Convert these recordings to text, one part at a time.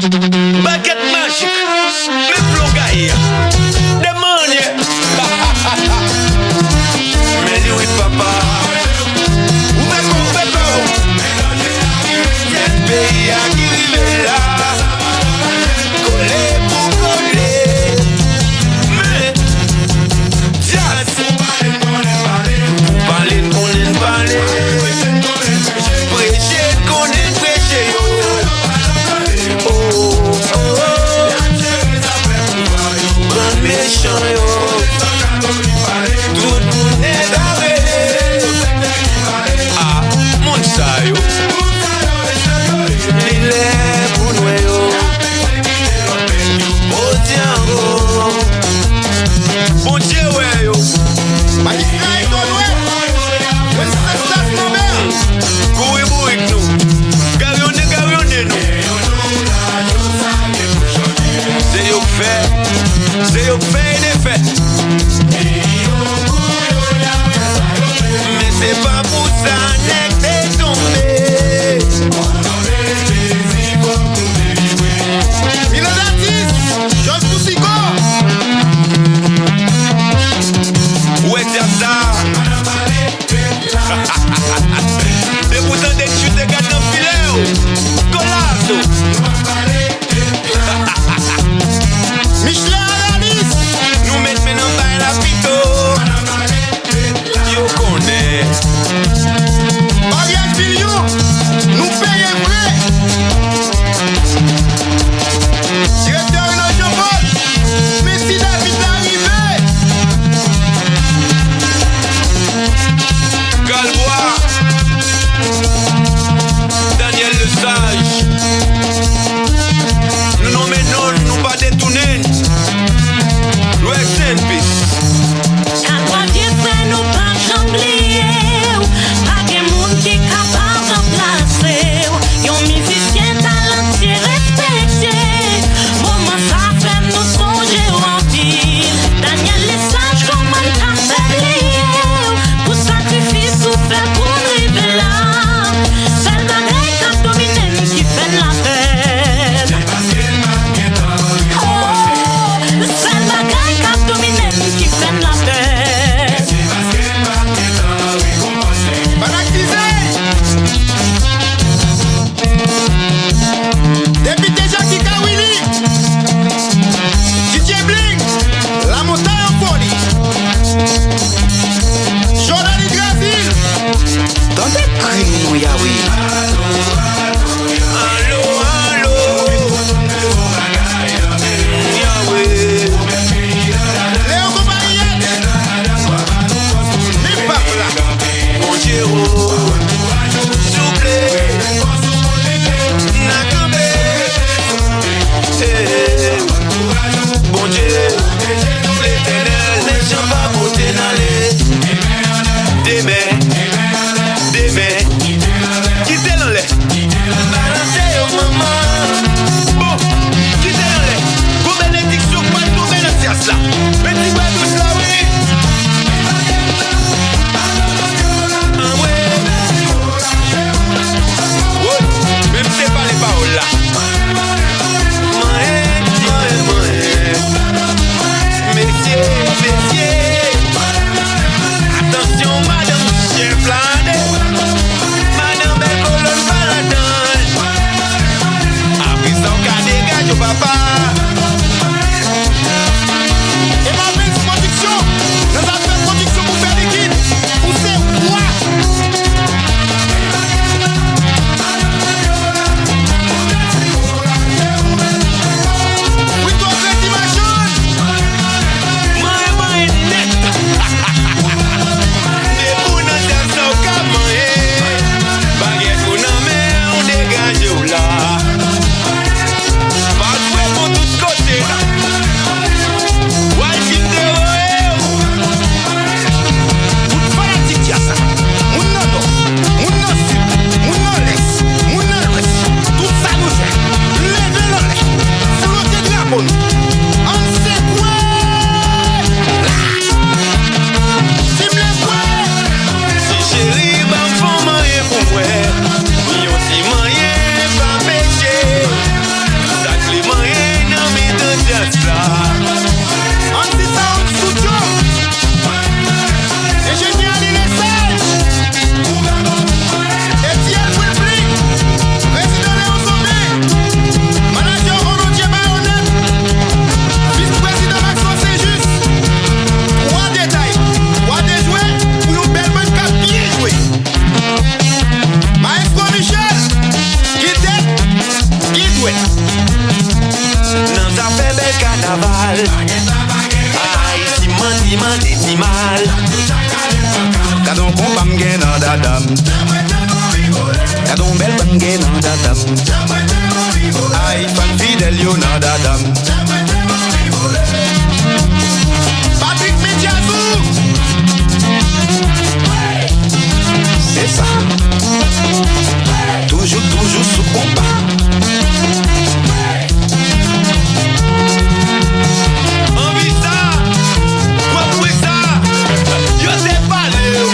Baguette magique, mes flogailles, démonieux. Mais lui, papa, où est-ce quel pays a qui vive là? Coller pour coller. Mais, jazz, parler, parler. Prêcher, qu'on est prêché. Oh, oh, oh. Grand méchant, yo. Tout le monde est gavé. Ah, mon sa, yo. Il est pour nous, yo. Oh, tiens, oh. Bon Dieu, ouais, yo. Magistrat, il doit nous. Ouais, ça, mon mère. Couille, bouille, nous. Gavionne, nous. C'est yo fait, des faits. Mais c'est pas pour ça n'est que t'es tombé. Il est l'artiste, Georges Poussico. Ouais, c'est ça. Des boutons de chute de gâte dans le filet. Colasso. Michelin à la liste. Nous mettons maintenant dans la pito. Yo connaît. Mariage million. Nous payons vrai. Directeur de Jean-Paul. Messi David arrivé. Galbois. Daniel Le Sage. Nous non menons, nous pas détourner. Rest in peace. Quand on dit frère, nous pas jamblier. Pas de monde qui est capable de placer. Yon musicien talentueux respecté. Moment ça fait nous songer en ville. Daniel Le Sage comment t'as fait lier. Pour sacrifice ou faire pour nous arriver là. C'est le bagage qui a dominé qui fait la fête. Oh, c'est le bagage qui a dominé qui fait la fête. Banactisé. Député Jackie Kawili. DJ Bling. La montagne en folie. Jordan Yggdrasil. Dans des crimes, Yahweh. Allô, allô. Yahweh. Léo Gomariette. Mais pas là. Mon Dieu. Souple. Nakambé. Bon Dieu. L'éternel, les gens pas monter dans les. Demain. Quittez l'enlè. Balancez au maman. Bon, quittez l'enlè. Go bénédiction, pas de tomber dans ce là. Petit pas tout ça, oui. Ah ouais. Oh, même c'est pas les paroles là. Messieurs. Attention, madame, chef plané. Madame belle colonne baladane. Après ça, on a dégagé au papa. Et ma belle production. Nous avons fait production pour faire liquide. Pour ces rois. Oui, toi, petit machin. My net. Des bounas dans son camion. Baguette pour nos mains, on dégage là. Pas de Nan sa fe bel carnaval. Ay, si mal. Kadon kon pam gen nan dadam. Kadon bel pan gen nan dadam. Ay, fan fidèle yo nan dadam. Patrick Mediazou. C'est ça. Toujours sous combat. Envie ça. Quoi ça. Yo c'est pas léo.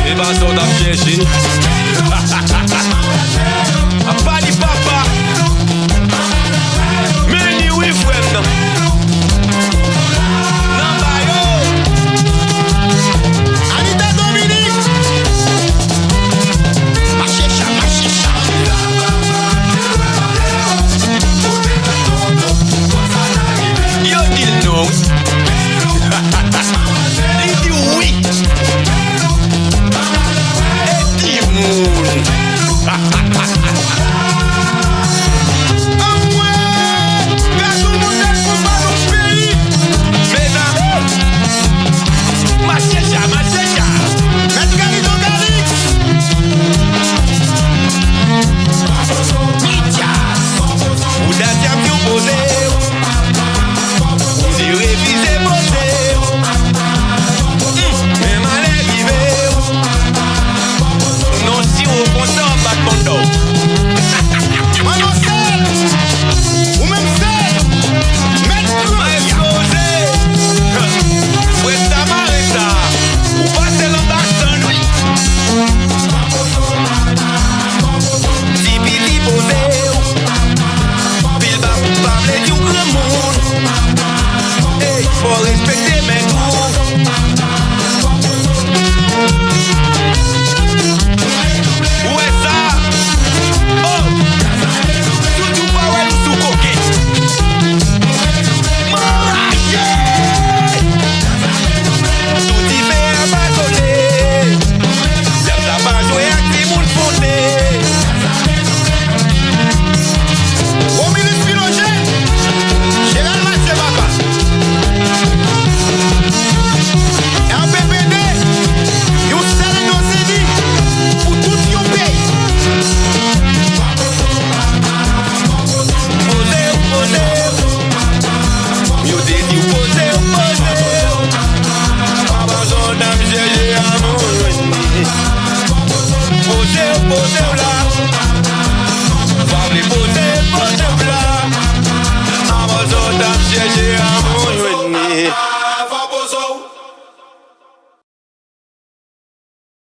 Et ben ça on a piégé.